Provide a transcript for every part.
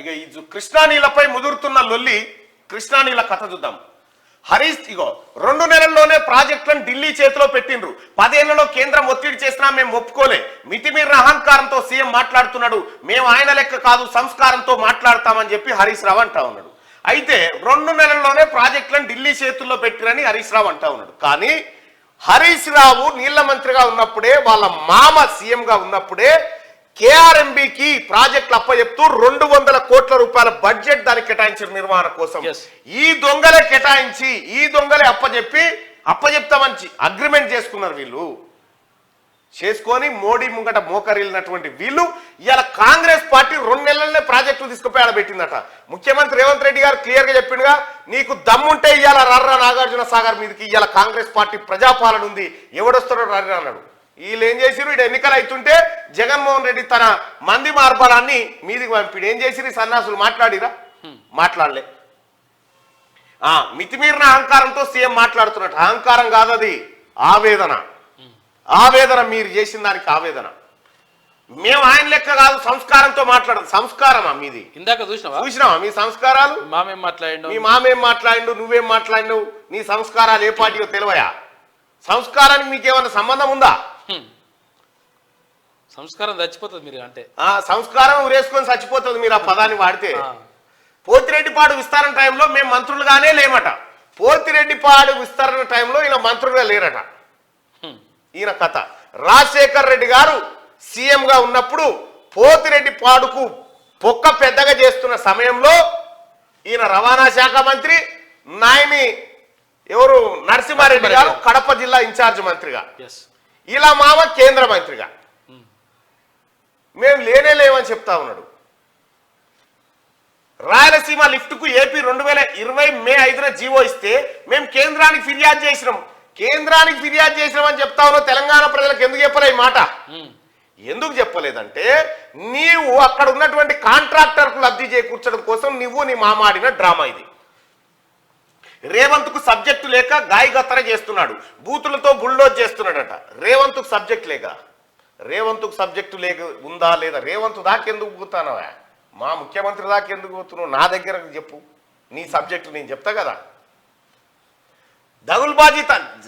ఇక ఈ కృష్ణా నీళ్లపై ముదురుతున్న లొల్లి, కృష్ణా నీళ్ల కథ చూద్దాం. హరీష్ ఇగో 2 నెలల్లోనే ప్రాజెక్టులను ఢిల్లీ చేతిలో పెట్టిండ్రు. 10 ఏళ్లలో కేంద్రం ఒత్తిడి చేసినా మేము ఒప్పుకోలే. మితిమీరిన అహంకారంతో సీఎం మాట్లాడుతున్నాడు. మేము ఆయన లెక్క కాదు, సంస్కారంతో మాట్లాడతామని చెప్పి హరీష్ రావు అంటా ఉన్నాడు. అయితే 2 నెలల్లోనే ప్రాజెక్టులను ఢిల్లీ చేతుల్లో పెట్టిరని హరీష్ రావు అంటా ఉన్నాడు. కానీ హరీష్ రావు నీళ్ల మంత్రిగా ఉన్నప్పుడే, వాళ్ళ మామ సీఎంగా ఉన్నప్పుడే కేఆర్ఎంబికి ప్రాజెక్టులు అప్పచెప్తూ 200 కోట్ల రూపాయల బడ్జెట్ దానికి కేటాయించిన నిర్వహణ కోసం. ఈ దొంగలే కేటాయించి, ఈ దొంగలే అప్పచెప్తామని అగ్రిమెంట్ చేసుకున్నారు. వీళ్ళు చేసుకొని మోడీ ముంగట మోకరిల్లినటువంటి వీళ్ళు ఇవాళ కాంగ్రెస్ పార్టీ 2 నెలలనే ప్రాజెక్టులు తీసుకుపోయి ఆడ పెట్టిందట. ముఖ్యమంత్రి రేవంత్ రెడ్డి గారు క్లియర్ గా చెప్పిండుగా, నీకు దమ్ముంటే ఇవాళ రర్రా నాగార్జున సాగర్ మీదకి ఇవాళ కాంగ్రెస్ పార్టీ ప్రజాపాలన ఉంది, ఎవడొస్తాడో రర్రా అన్నాడు. వీళ్ళు ఏం చేసిరు, ఇటు ఎన్నికలు అవుతుంటే జగన్మోహన్ రెడ్డి తన మంది మార్బలాన్ని మీదికి పంపిడు. ఏం చేసిరు సన్నాసులు? మాట్లాడిరా? మాట్లాడలే. మితిమీరిన అహంకారంతో సీఎం మాట్లాడుతున్నట్టు. అహంకారం కాదు అది, ఆవేదన. ఆవేదన, మీరు చేసిన దానికి ఆవేదన. మేము ఆయన లెక్క కాదు, సంస్కారంతో మాట్లాడదు. సంస్కారమా మీది? ఇందాక చూసినావా మీ సంస్కారాలు? మీ మామేం మాట్లాడిండు, నువ్వేం మాట్లాడినావు? నీ సంస్కారాలు ఏ పార్టీయో తెలివయా? సంస్కారానికి మీకేమన్నా సంబంధం ఉందా? సంస్కారం చచ్చిపోతుంది మీరు అంటే. సంస్కారం ఉరేసుకొని చచ్చిపోతుంది మీరు ఆ పదాన్ని వాడితే. పోతిరెడ్డిపాడు విస్తరణ టైంలో మేము మంత్రులుగానే లేమట. పోతిరెడ్డిపాడు విస్తరణ టైంలో ఈయన మంత్రులుగా లేరట. ఈయన కథ. రాజశేఖర్ రెడ్డి గారు సీఎంగా ఉన్నప్పుడు పోతిరెడ్డిపాడుకు పొక్క పెద్దగా చేస్తున్న సమయంలో ఈయన రవాణా శాఖ మంత్రి, నాయని ఎవరు నరసింహారెడ్డి గారు కడప జిల్లా ఇన్ఛార్జ్ మంత్రిగా, ఇలా మామ కేంద్ర మంత్రిగా. మేము లేనేలేమని చెప్తా ఉన్నాడు. రాయలసీమ లిఫ్ట్ కు ఏపీ 2020 మే 5న జీవో ఇస్తే మేము కేంద్రానికి ఫిర్యాదు చేసినాం. కేంద్రానికి ఫిర్యాదు చేసినామని చెప్తా ఉన్నావు. తెలంగాణ ప్రజలకు ఎందుకు చెప్పలే ఈ మాట? ఎందుకు చెప్పలేదంటే, నీవు అక్కడ ఉన్నటువంటి కాంట్రాక్టర్కు లబ్ధి చేకూర్చడం కోసం నువ్వు నీ మామాడిన డ్రామా ఇది. రేవంత్కు సబ్జెక్టు లేక గాయగత్తర చేస్తున్నాడు, బూతులతో బుల్డోజ్ చేస్తున్నాడట. రేవంత్కు సబ్జెక్ట్ లేక, రేవంత్కు సబ్జెక్టు లేక ఉందా లేదా? రేవంత్ దాకెందుకు పోతానవా? మా ముఖ్యమంత్రి దాకెందుకు పోతున్నావు? నా దగ్గర చెప్పు నీ సబ్జెక్టు, నేను చెప్తా కదా. దగులుబాజీ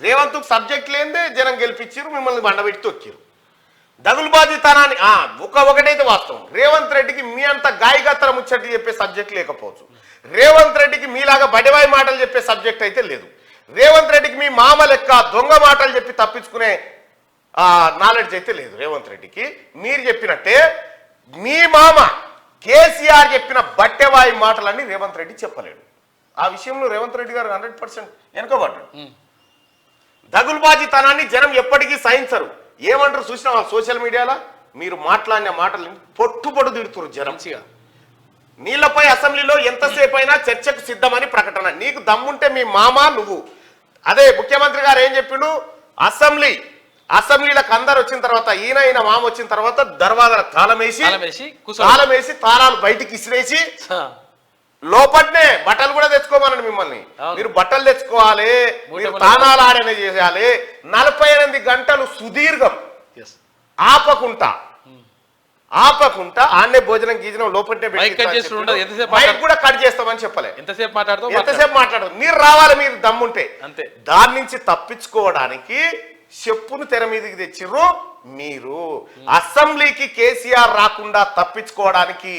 రేవంత్కు సబ్జెక్ట్ లేదే జనం గెలిపించారు, మిమ్మల్ని బండబెట్టి తొక్కిరు. దగులుబాజీతనాన్ని ఒకటైతే వాస్తవం, రేవంత్ రెడ్డికి మీ అంత గాయగత్తర ముచ్చటి చెప్పే సబ్జెక్ట్ లేకపోవచ్చు. రేవంత్ రెడ్డికి మీలాగా బడివాయి మాటలు చెప్పే సబ్జెక్ట్ అయితే లేదు. రేవంత్ రెడ్డికి మీ మామ లెక్క దొంగ మాటలు చెప్పి తప్పించుకునే నాలెడ్జ్ అయితే లేదు రేవంత్ రెడ్డికి. మీరు చెప్పినట్టే మీ మామ కేసీఆర్ చెప్పిన బట్టెవాయి మాటలన్నీ రేవంత్ రెడ్డి చెప్పలేడు. ఆ విషయంలో రేవంత్ రెడ్డి గారు 100% వెనుకబడ్డాడు. దగులుబాజీతనాన్ని జనం ఎప్పటికీ సహించరు. ఏమంటారు చూసినా సోషల్ మీడియాలో మీరు మాట్లాడిన మాటలు పొట్టుపొడు తిడుతున్నారు జనం. నీళ్లపై అసెంబ్లీలో ఎంతసేపు అయినా చర్చకు సిద్ధమని ప్రకటన. నీకు దమ్ముంటే మీ మామ నువ్వు. అదే ముఖ్యమంత్రి గారు ఏం చెప్పిండు, అసెంబ్లీలకు అందరు వచ్చిన తర్వాత ఈయన మామ వచ్చిన తర్వాత దర్వాజా తాళమేసి తాళాలు బయటికి ఇసిరేసి లోపట్నే బట్టలు కూడా తెచ్చుకోమనండి మిమ్మల్ని. మీరు బట్టలు తెచ్చుకోవాలి, మీరు తానాలు ఆడనే చేయాలి. 48 గంటలు సుదీర్ఘం ఆపకుంటా ఆన్నే భోజనం గీజనం లోపట్నే మైక్ కూడా కట్ చేస్తామని చెప్పలే. ఎంతసేపు మాట్లాడదు. మీరు రావాలి, మీరు దమ్ముంటే. అంతే. దాని నుంచి తప్పించుకోవడానికి చెప్పును తెర మీదకి తెచ్చిర్రు మీరు. అసెంబ్లీకి కేసీఆర్ రాకుండా తప్పించుకోవడానికి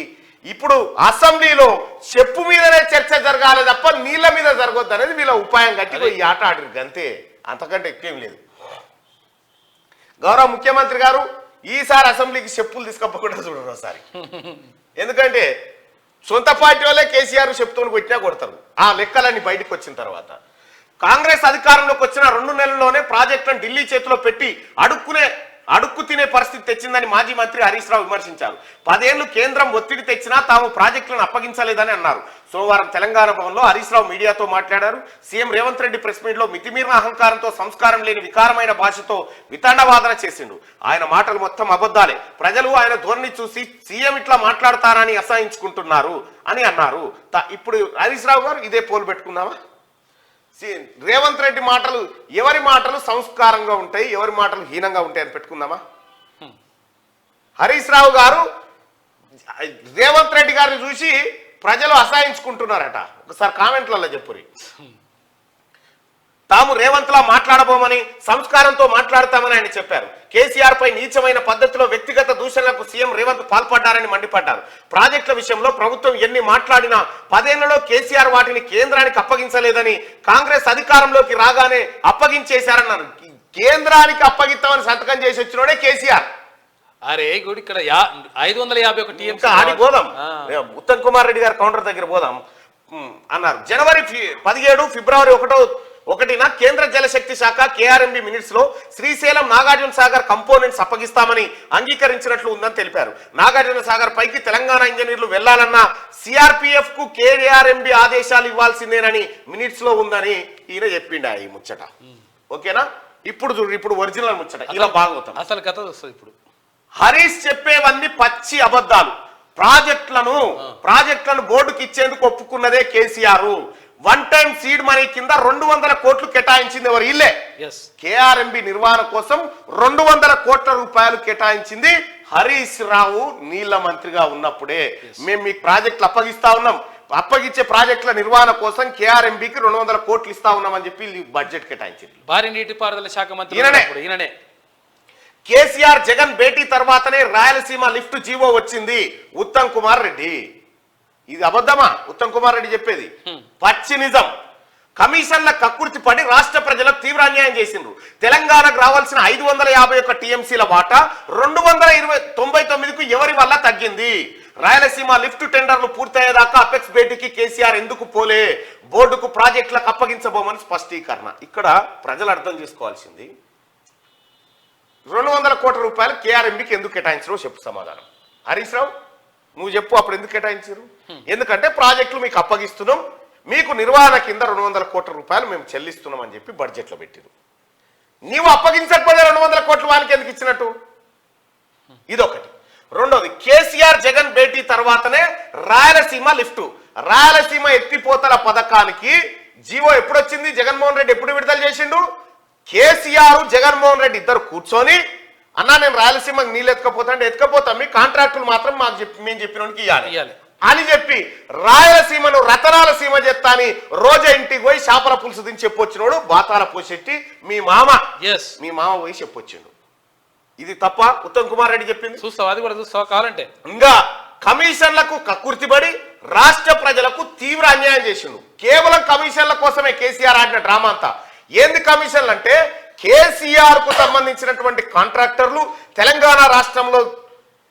ఇప్పుడు అసెంబ్లీలో చెప్పు మీదనే చర్చ జరగాలి తప్ప నీళ్ల మీద జరగొద్దు అనేది వీళ్ళ ఉపాయం కట్టి ఈ ఆట ఆడిరు అంతే, అంతకంటే ఎక్కువేం లేదు. గౌరవ ముఖ్యమంత్రి గారు ఈసారి అసెంబ్లీకి చెప్పులు తీసుకపోకుండా చూడరు ఒకసారి. ఎందుకంటే సొంత పార్టీ వాళ్ళే కేసీఆర్ చెప్తూ కొట్టినా కొడతారు. ఆ లెక్కలన్నీ బయటకు వచ్చిన తర్వాత కాంగ్రెస్ అధికారంలోకి వచ్చిన 2 నెలల్లోనే ప్రాజెక్టులను ఢిల్లీ చేతిలో పెట్టి అడుక్కు తినే పరిస్థితి తెచ్చిందని మాజీ మంత్రి హరీష్ రావు విమర్శించారు. 10 ఏళ్లు కేంద్రం ఒత్తిడి తెచ్చినా తాము ప్రాజెక్టులను అప్పగించలేదని అన్నారు. సోమవారం తెలంగాణ భవన్లో హరీష్ రావు మీడియాతో మాట్లాడారు. CM Revanth Reddy press meet లో మితిమీరిన అహంకారంతో, సంస్కారం లేని వికారమైన భాషతో వితండవాదన చేసిండు. ఆయన మాటలు మొత్తం అబద్ధాలే. ప్రజలు ఆయన ధోరణి చూసి సీఎం ఇట్లా మాట్లాడతారని అసహించుకుంటున్నారు అని అన్నారు. ఇప్పుడు హరీష్ రావు గారు ఇదే పోలు పెట్టుకుందామా? రేవంత్ రెడ్డి మాటలు ఎవరి మాటలు సంస్కారంగా ఉంటాయి, ఎవరి మాటలు హీనంగా ఉంటాయి అని పెట్టుకుందామా? హరీష్ రావు గారు రేవంత్ రెడ్డి గారిని చూసి ప్రజలు అసహించుకుంటున్నారట. ఒకసారి కామెంట్లలో చెప్పురి. తాము రేవంత్లా మాట్లాడబోమని, సంస్కారంతో మాట్లాడతామని ఆయన చెప్పారు. కేసీఆర్ పై నీచమైన పద్ధతిలో వ్యక్తిగత దూషణలకు సీఎం రేవంత్ పాల్పడ్డారని మండిపడ్డారు. ప్రాజెక్టుల విషయంలో ప్రభుత్వం ఎన్ని మాట్లాడినా 10 ఏళ్లలో కేసీఆర్ వాటిని కేంద్రానికి అప్పగించలేదని, కాంగ్రెస్ అధికారంలోకి రాగానే అప్పగించేశారన్నారు. కేంద్రానికి అప్పగిస్తామని సంతకం చేసి వచ్చినోడే కేసీఆర్. అరే గుడి ఇక్కడ 551 టీఎంసీ ఆడి పోదాం, ఉత్తమ్ కుమార్ రెడ్డి గారి కౌంటర్ దగ్గర పోదాం అన్నారు. జనవరి 17 ఫిబ్రవరి 1న కేంద్ర జలశక్తి శాఖ కేఆర్ఎంబి మినిట్స్ లో శ్రీశైలం నాగార్జున సాగర్ కంపోనెంట్స్ అప్పగిస్తామని అంగీకరించినట్లు ఉందని తెలిపారు. నాగార్జున సాగర్ పైకి తెలంగాణ ఇంజనీర్లు వెళ్లాలన్నా సిఆర్పిఎఫ్ కు కేఆర్ఎంబి ఆదేశాలు ఇవ్వాల్సిందేనని మినిట్స్ లో ఉందని ఈయన చెప్పిండు. ఈ ముచ్చట ఓకేనా? ఇప్పుడు ఒరిజినల్ ముచ్చట ఇలా బాగోతాం. అసలు కథ వస్తుంది ఇప్పుడు. హరీష్ చెప్పేవన్నీ పచ్చి అబద్ధాలు. ప్రాజెక్టులను బోర్డుకి ఇచ్చేందుకు ఒప్పుకున్నదే KCR. One time seed money కింద 200 కోట్లు కేటాయించింది ఎవరు? ఇల్లే. కేఆర్ఎంబి నిర్వహణ కోసం 200 కోట్ల రూపాయలు కేటాయించింది హరీష్ రావు నీళ్ల మంత్రిగా ఉన్నప్పుడే. మేము మీకు ప్రాజెక్టులు అప్పగిస్తా ఉన్నాం, అప్పగించే ప్రాజెక్టుల నిర్వహణ కోసం కేఆర్ఎంబికి 200 కోట్లు ఇస్తా ఉన్నామని చెప్పి బడ్జెట్ కేటాయించింది. భారీ నీటిపారుదల శాఖ మంత్రి ఈయననే. కేసీఆర్ జగన్ భేటీ తర్వాతనే రాయలసీమ లిఫ్ట్ జీవో వచ్చింది ఉత్తమ్ కుమార్ రెడ్డి. ఇది అబద్ధమా ఉత్తమ్ కుమార్ రెడ్డి చెప్పేది? పచ్చి నిజం. కమిషన్ల కక్కుర్తి పడి రాష్ట్ర ప్రజలకు తీవ్ర అన్యాయం చేసిండ్రు. తెలంగాణకు రావాల్సిన 551 టీఎంసీల వాటా 299కు ఎవరి వల్ల తగ్గింది? రాయలసీమ లిఫ్ట్ టెండర్లు పూర్తయ్యేదాకా అపెక్స్ భేటీకి కేసీఆర్ ఎందుకు పోలే? బోర్డుకు ప్రాజెక్టులకు అప్పగించబోమని స్పష్టీకరణ. ఇక్కడ ప్రజలు అర్థం చేసుకోవాల్సింది, 200 కోట్ల రూపాయలు కేఆర్ఎంబికి ఎందుకు కేటాయించరు చెప్పు సమాధానం. హరీష్ రావు నువ్వు చెప్పు, అప్పుడు ఎందుకు కేటాయించారు? ఎందుకంటే ప్రాజెక్టులు మీకు అప్పగిస్తున్నాం, మీకు నిర్వహణ కింద 200 కోట్ల రూపాయలు మేము చెల్లిస్తున్నాం అని చెప్పి బడ్జెట్లో పెట్టారు. నీవు అప్పగించకపోతే 200 కోట్లు వానికి ఎందుకు ఇచ్చినట్టు? ఇదొకటి. రెండోది, కేసీఆర్ జగన్ భేటీ తర్వాతనే రాయలసీమ లిఫ్ట్, రాయలసీమ ఎత్తిపోతల పథకానికి జీవో ఎప్పుడొచ్చింది? జగన్మోహన్ రెడ్డి ఎప్పుడు విడుదల చేసిండు? కేసీఆర్ జగన్మోహన్ రెడ్డి ఇద్దరు కూర్చొని, అన్నా నేను రాయలసీమకి నీళ్ళు ఎత్తుకపోతాం, మీ కాంట్రాక్టులు మాత్రం మేము చెప్పినోడికి ఇవ్వాలి అని చెప్పి రాయలసీమను రతనాల సీమ చెప్తా అని రోజా ఇంటికి పోయి చేపల పులుసు దిని చెప్పొచ్చినోడు బాతాల పోషెట్టి మీ మామ పోయి చెప్పొచ్చిండు. ఇది తప్ప ఉత్తమ్ కుమార్ రెడ్డి చెప్పింది? చూస్తావు, అది కూడా చూస్తావా కావాలంటే. ఇంకా కమిషన్లకు కక్కుర్తిపడి రాష్ట్ర ప్రజలకు తీవ్ర అన్యాయం చేసిండు. కేవలం కమిషన్ల కోసమే కేసీఆర్ ఆడిన డ్రామా అంతా. ఏంది కమిషన్లు అంటే, కేసీఆర్ కు సంబంధించినటువంటి కాంట్రాక్టర్లు తెలంగాణ రాష్ట్రంలో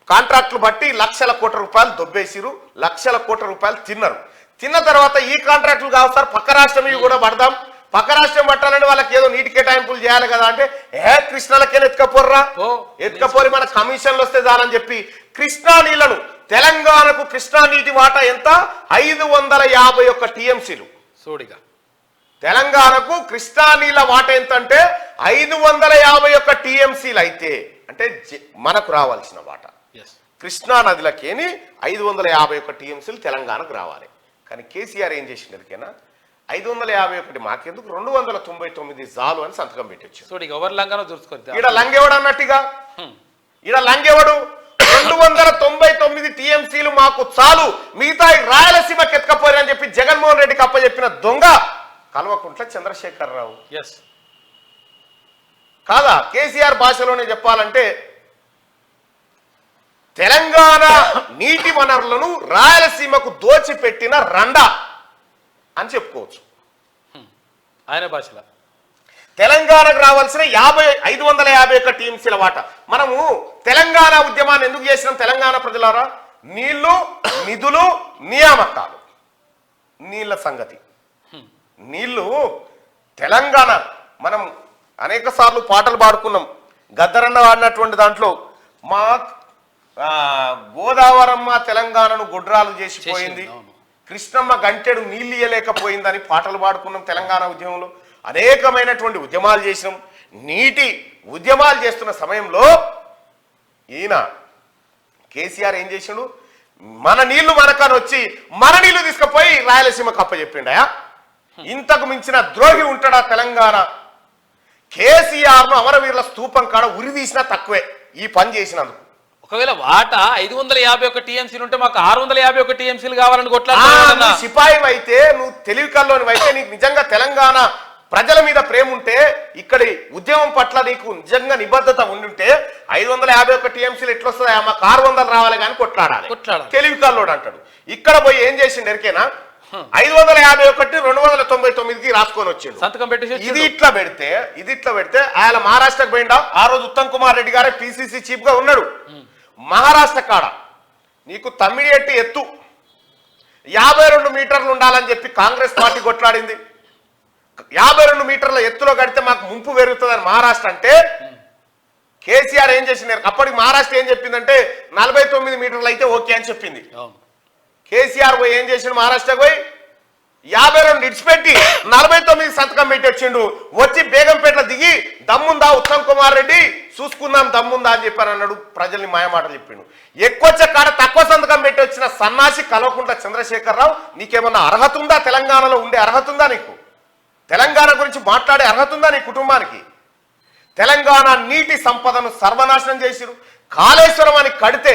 కాంట్రాక్టులు బట్టి లక్షల కోట్ల రూపాయలు దొబ్బేసిరు, లక్షల కోట్ల రూపాయలు తిన్నారు. తిన్న తర్వాత ఈ కాంట్రాక్టులు కావు సార్, పక్క రాష్ట్రం ఇవి కూడా పడదాం, పక్క రాష్ట్రం పట్టాలని వాళ్ళకి ఏదో నీటి కేటాయింపులు చేయాలి కదా అంటే, కృష్ణలకేనా ఎత్తుకపోరి మన కమిషన్లు వస్తే చాలని చెప్పి కృష్ణా నీళ్లను, తెలంగాణకు కృష్ణా నీటి వాటా ఎంత? 551 టీఎంసీలు. సోడిగా తెలంగాణకు కృష్ణా నీళ్ళ వాట ఎంత అంటే 551 టీఎంసీలు అయితే, అంటే మనకు రావాల్సిన వాట కృష్ణా నదిలకేని 551 టీఎంసీలు తెలంగాణకు రావాలి. కానీ కేసీఆర్ ఏం చేసిండరికైనా 551 మాకెందుకు 299 చాలు అని సంతకం పెట్టచ్చు. ఈడ లంగేవాడు అన్నట్టుగా, ఈడ లంగేవాడు 299 టీఎంసీలు మాకు చాలు, మిగతా రాయలసీమకి ఎత్తుకపోయారు అని చెప్పి జగన్మోహన్ రెడ్డికి అప్పచెప్పిన దొంగ కల్వకుంట్ల చంద్రశేఖరరావు. కాదా? కేసీఆర్ భాషలోనే చెప్పాలంటే తెలంగాణ నీటి వనరులను రాయలసీమకు దోచిపెట్టిన రండా అని చెప్పుకోవచ్చు ఆయన భాషలో. తెలంగాణకు రావాల్సిన 551 టీఎంసీల వాట. మనము తెలంగాణ ఉద్యమాన్ని ఎందుకు చేసినాం? తెలంగాణ ప్రజలారా, నీళ్లు, నిధులు, నియామకాలు. నీళ్ల సంగతి, నీళ్లు తెలంగాణ మనం అనేక సార్లు పాటలు పాడుకున్నాం. గద్దరన్న వాడినటువంటి దాంట్లో మా గోదావరమ్మ తెలంగాణను గుడ్రాలు చేసిపోయింది, కృష్ణమ్మ గంటెడు నీళ్ళు ఇయ్యలేకపోయిందని పాటలు పాడుకున్నాం. తెలంగాణ ఉద్యమంలో అనేకమైనటువంటి ఉద్యమాలు చేసినాం. నీటి ఉద్యమాలు చేస్తున్న సమయంలో ఈయన కేసీఆర్ ఏం చేసిండు? మన నీళ్లు మనకని వచ్చి మన నీళ్లు తీసుకుపోయి రాయలసీమకు అప్పచెప్పిండయా? ఇంతకు మించిన ద్రోహి ఉంటాడా తెలంగాణ? కేసీఆర్ను అమరవీరుల స్తూపం కాడ ఉరి తీసినా తక్కువే ఈ పని చేసినందుకు. ఒకవేళ వాటా 551 టీఎంసీలు ఉంటే మాకు 651 టీఎంసీలు కావాలని కొట్లాడుతున్నా. సిపాయి అయితే నువ్వు తెలివి కల్లోని అయితే నీకు నిజంగా తెలంగాణ ప్రజల మీద ప్రేమ ఉంటే ఇక్కడి ఉద్యమం పట్ల నీకు నిజంగా నిబద్ధత ఉండుంటే 551 టీఎంసీలు ఎట్లొస్తుంది మాకు 600 రావాలి కానీ కొట్లాడాలి. తెలివి కల్లోడు అంటాడు. ఇక్కడ పోయి ఏం చేసిండు ఎరికేనా 551 299కి రాసుకొని వచ్చిండు. సంతకం పెట్టేసి ఇది ఇట్లా పెడితే ఆయన మహారాష్ట్రకు పోయిండా. ఆ రోజు ఉత్తమ్ కుమార్ రెడ్డి గారే పిసిసి చీఫ్ గా ఉన్నాడు. మహారాష్ట్ర కాడ నీకు తమ్మిడియట్టి ఎత్తు 52 మీటర్లు ఉండాలని చెప్పి కాంగ్రెస్ పార్టీ కొట్లాడింది. 52 మీటర్ల ఎత్తులో కడితే మాకు ముంపు పెరుగుతుందని మహారాష్ట్ర అంటే కేసీఆర్ ఏం చేసినారు అప్పటికి మహారాష్ట్ర ఏం చెప్పిందంటే 49 మీటర్లు అయితే ఓకే అని చెప్పింది. కేసీఆర్ పోయి ఏం చేసిండు మహారాష్ట్రకు పోయి 52 ఇడిచిపెట్టి 49 సంతకం పెట్టి వచ్చిండు. వచ్చి బేగంపేటలో దిగి దమ్ముందా ఉత్తమ్ కుమార్ రెడ్డి చూసుకుందాం దమ్ముందా అని చెప్పారు అన్నాడు. ప్రజల్ని మాయమాటలు చెప్పిండు. ఎక్కువచ్చే కాడ తక్కువ సంతకం పెట్టి వచ్చిన సన్నాసి కల్వకుంట్ల చంద్రశేఖరరావు నీకేమన్నా అర్హత ఉందా? తెలంగాణలో ఉండే అర్హత ఉందా? నీకు తెలంగాణ గురించి మాట్లాడే అర్హత ఉందా నీ కుటుంబానికి? తెలంగాణ నీటి సంపదను సర్వనాశనం చేసిరు. కాళేశ్వరం అని కడితే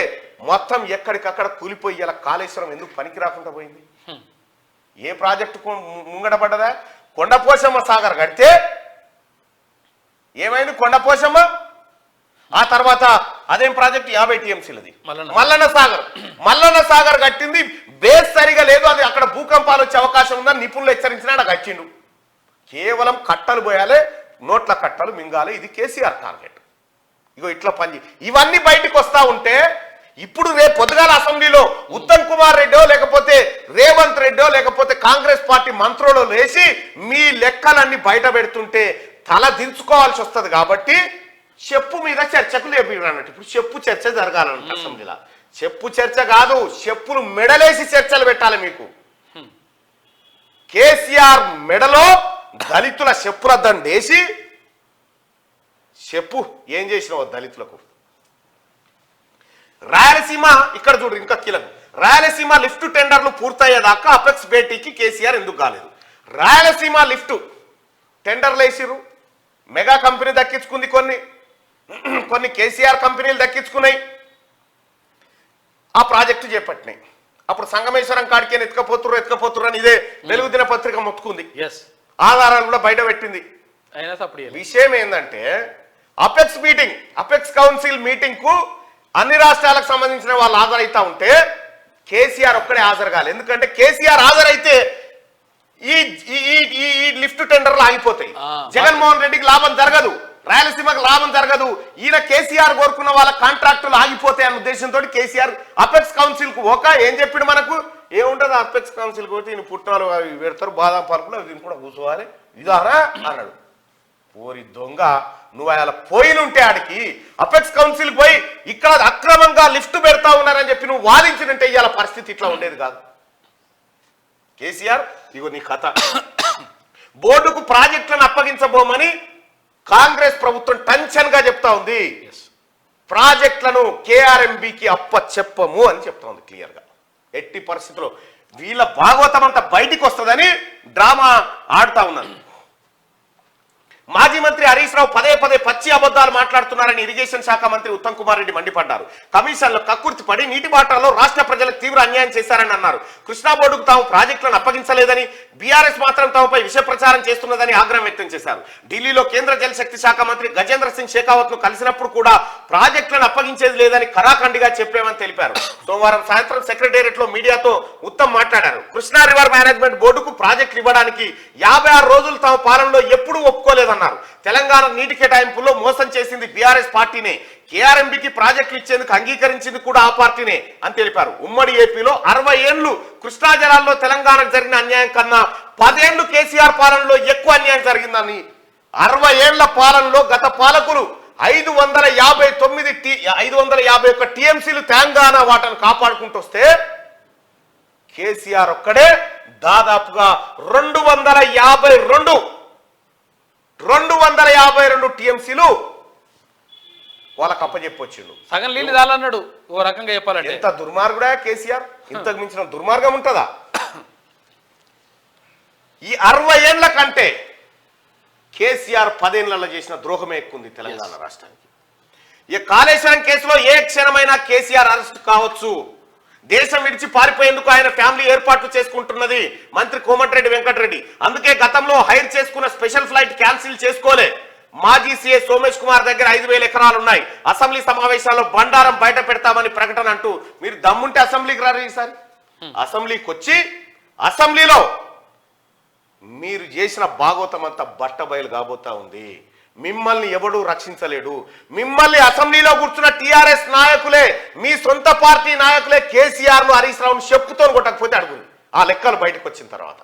మొత్తం ఎక్కడికక్కడ కూలిపోయి ఇలా కాళేశ్వరం ఎందుకు పనికి రాకుండా పోయింది? ఏ ప్రాజెక్టు ముంగడపడ్డదా? కొండపోశమ్మ సాగర్ కడితే ఏమైంది? కొండపోశమ్మ ఆ తర్వాత అదేం ప్రాజెక్టు 50 టీఎంసీలది మల్లన్న సాగర్ కట్టింది. బేస్ సరిగా లేదు. అది అక్కడ భూకంపాలు వచ్చే అవకాశం ఉందని నిపుణులు హెచ్చరించినా నాకు వచ్చిండు. కేవలం కట్టలు పోయాలి, నోట్ల కట్టలు మింగాలి. ఇది కేసీఆర్ టార్గెట్. ఇగో ఇట్లా పని ఇవన్నీ బయటకు వస్తా ఉంటే ఇప్పుడు రేపు పొద్దుగాల అసెంబ్లీలో ఉత్తమ్ కుమార్ రెడ్డో లేకపోతే రేవంత్ రెడ్డో లేకపోతే కాంగ్రెస్ పార్టీ మంత్రులు లేచి మీ లెక్కలన్నీ బయట పెడుతుంటే తల దించుకోవాల్సి వస్తుంది. కాబట్టి చెప్పు మీద చర్చకు లేపిడన్నట్టు ఇప్పుడు చెప్పు చర్చ జరగాలంట అసెంబ్లీలో. చెప్పు చర్చ కాదు, చెప్పులు మెడలేసి చర్చలు పెట్టాలి. మీకు కేసీఆర్ మెడలో దళితుల చెప్పుల దండేసి చెప్పు ఏం చేసినావు దళితులకు. రాయలసీమ ఇక్కడ చూడు ఇంకా కీలకం. రాయలసీమ లిఫ్ట్ టెండర్లు పూర్తయ్యేదాకా అపెక్స్ భేటీకి కేసీఆర్ ఎందుకు కాలేదు? రాయలసీమ లిఫ్ట్ టెండర్లు వేసిరు. మెగా కంపెనీ దక్కించుకుంది, కొన్ని కేసీఆర్ కంపెనీలు దక్కించుకున్నాయి. ఆ ప్రాజెక్టు చేపట్టినాయి. అప్పుడు సంగమేశ్వరం కాడికే ఎత్తుకపోతుర్రు అని ఇదే వెలుగు దిన పత్రిక మొత్తుకుంది. ఆధారాలు కూడా బయట పెట్టింది. విషయం ఏంటంటే అపెక్స్ కౌన్సిల్ మీటింగ్ కు అన్ని రాష్ట్రాలకు సంబంధించిన వాళ్ళు హాజరైతా ఉంటే కేసీఆర్ ఒక్కడే హాజరు కాలేదు. ఎందుకంటే కేసీఆర్ హాజరైతే ఈ లిఫ్ట్ టెండర్లు ఆగిపోతాయి. జగన్మోహన్ రెడ్డికి లాభం జరగదు, రాయలసీమకు లాభం జరగదు. ఈయన కేసీఆర్ కోరుకున్న వాళ్ళ కాంట్రాక్టులు ఆగిపోతాయి అన్న ఉద్దేశంతో కేసీఆర్ అపెక్స్ కౌన్సిల్ కు ఏం చెప్పిండు మనకు ఏముంటది అపెక్స్ కౌన్సిల్ పోతే ఈయన పుట్టినాలు అవి పెడతారు, బాదం పలుకులు అవి కూడా కూర్చోవాలి ఇదారా అన్నాడు. పోరి దొంగ నువ్వు అలా పోయినుంటే ఆడికి అపెక్స్ కౌన్సిల్ పోయి ఇక్కడ అక్రమంగా లిఫ్ట్ పెడతా ఉన్నారని చెప్పి నువ్వు వాదించినంటే ఇవాళ పరిస్థితి ఇట్లా ఉండేది కాదు. కేసీఆర్ ఇగో నీ కథ. బోర్డుకు ప్రాజెక్టులను అప్పగించబోమని కాంగ్రెస్ ప్రభుత్వం టెన్షన్ గా చెప్తా ఉంది. ప్రాజెక్టులను కేఆర్ఎంబికి చెప్పము అని చెప్తా ఉంది క్లియర్ గా. ఎట్టి పరిస్థితుల్లో వీళ్ళ భాగవతం అంతా బయటికి వస్తుందని డ్రామా ఆడుతా ఉన్నారు. మాజీ మంత్రి హరీష్ రావు పదే పచ్చి అబద్ధాలు మాట్లాడుతున్నారని ఇరిగేషన్ శాఖ మంత్రి ఉత్తమ్ కుమార్ రెడ్డి మండిపడ్డారు. కమిషన్లో కక్కుర్తి పడి నీటి బాటలో రాష్ట్ర ప్రజలకు తీవ్ర అన్యాయం చేశారని అన్నారు. కృష్ణా బోర్డుకు తాము ప్రాజెక్టులను అప్పగించలేదని, బీఆర్ఎస్ మాత్రం తమపై విష ప్రచారం చేస్తున్నదని ఆగ్రహం వ్యక్తం చేశారు. ఢిల్లీలో కేంద్ర జలశక్తి శాఖ మంత్రి గజేంద్ర సింగ్ షెకావత్ ను కలిసినప్పుడు కూడా ప్రాజెక్టులను అప్పగించేది లేదని ఖరాఖండిగా చెప్పామని తెలిపారు. సోమవారం సాయంత్రం సెక్రటేరియట్ లో మీడియాతో ఉత్తమ్ మాట్లాడారు. కృష్ణా రివర్ మేనేజ్మెంట్ బోర్డుకు ప్రాజెక్టులు ఇవ్వడానికి 56 రోజులు తమ పాలనలో ఎప్పుడూ ఒప్పుకోలేదన్నారు. తెలంగాణ నీటి కేటాయింపుల్లో మోసం చేసింది బీఆర్ఎస్ పార్టీనే, కేఆర్ఎంబికి ప్రాజెక్టులు ఇచ్చేందుకు అంగీకరించింది కూడా ఆ పార్టీనే అని తెలిపారు. ఉమ్మడి ఏపీలో 60 ఏళ్లు కృష్ణా జలాల్లో తెలంగాణకు జరిగిన అన్యాయం కన్నా 10 ఏళ్లు కేసీఆర్ పాలనలో ఎక్కువ అన్యాయం జరిగిందని, 60 ఏళ్ల పాలనలో గత పాలకులు 551 టీఎంసీలు తెలంగాణ వాటను కాపాడుకుంటూ వస్తే కేసీఆర్ ఒక్కడే దాదాపుగా 252 టీఎంసీలు వాళ్ళకి అప్పచెప్పొచ్చిండు. సగం నీళ్ళు చాలన్నాడు. ఓ రకంగా చెప్పాలంటే ఎంత దుర్మార్గుడా కేసీఆర్. ఇంతకు మించిన దుర్మార్గం ఉంటుందా? ఈ 60 ఏళ్ల కంటే కేసీఆర్ 10 ఏళ్లలో చేసిన ద్రోహమే ఎక్కువ ఉంది తెలంగాణ రాష్ట్రానికి. ఈ కాళేశ్వరం కేసులో ఏ క్షణమైనా కేసీఆర్ అరెస్ట్ కావచ్చు. దేశం విడిచి పారిపోయేందుకు ఆయన ఫ్యామిలీ ఏర్పాట్లు చేసుకుంటున్నది మంత్రి కోమటిరెడ్డి వెంకటరెడ్డి. అందుకే గతంలో హైర్ చేసుకున్న స్పెషల్ ఫ్లైట్ క్యాన్సిల్ చేసుకోలే. మాజీ సీఏ సోమేష్ కుమార్ దగ్గర 5,000 ఎకరాలు ఉన్నాయి. అసెంబ్లీ సమావేశాల్లో బండారం బయట పెడతామని ప్రకటన అంటూ మీరు దమ్ముంటే అసెంబ్లీకి రారు. ఈసారి అసెంబ్లీకి వచ్చి అసెంబ్లీలో మీరు చేసిన భాగవతం అంతా బట్టబయలు కాబోతా ఉంది. మిమ్మల్ని ఎవడూ రక్షించలేడు. మిమ్మల్ని అసెంబ్లీలో కూర్చున్న టీఆర్ఎస్ నాయకులే, మీ సొంత పార్టీ నాయకులే కేసీఆర్ ను హరీష్ రావును చెప్పుతో కొట్టకపోతే అడుగుంది ఆ లెక్కలు బయటకు వచ్చిన తర్వాత.